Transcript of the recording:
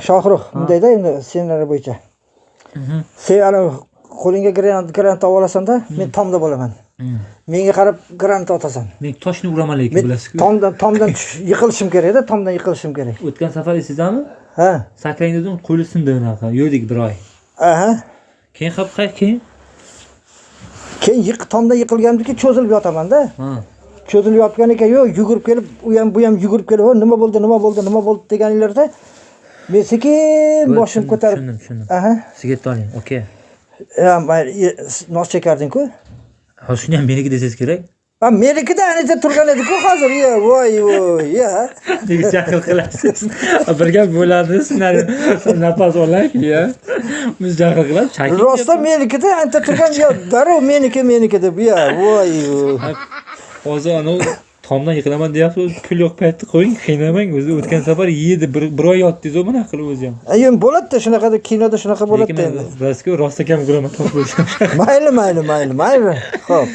Shohruh bundayda endi ssenariy bo'yicha. Sen ana qo'lingga grant olasan-da, men tomda bo'laman. Menga qarab grant otasan. Men toshni uraman lekin bilasiz-ku. Tomdan yiqilishim kerak-da, tomdan yiqilishim kerak. O'tgan safar esingizmi? Ha. Sakrang dedim, qo'li sindi unaqa. Yo'dik bir oy. Aha. Keyin keyin tomdan yiqilgandiki cho'zilib yotaman-da. Ha. Cho'zilib yotgan ekan, yo'q, yugurib kelib, u ham bu ham yugurib kelib, nima bo'ldi deganinglarda men sekin boshim ko'tarib. Tushundim. Aha. Sigaret oling, okey. Mayli, nos chekarding-ku. Ha, shuni ham meniki desangiz kerak. Ha, menikida ancha turgan edi-ku hozir. Voy, ya. Nega jahl qilasiz? Bir gap bo'ladi, sizlar nafas olak, ya. Biz jahl qilamiz, chaki. Rostda menikida ancha turgan, yo, darrov meniki deb, ya, voy. Hozir ana tomdan yiqilaman deyapsiz, pul yo'q paytda qo'ying, qiynamang. O'zi o'tgan safar yedi, bir oy yotdingiz-ku bunaqa qilib o'zi ham. Endi bo'ladi-da, shunaqada kinoda shunaqa bo'ladi-da endi. Rasku rostakam uraman top bo'lsa. Mayli. Xo'p.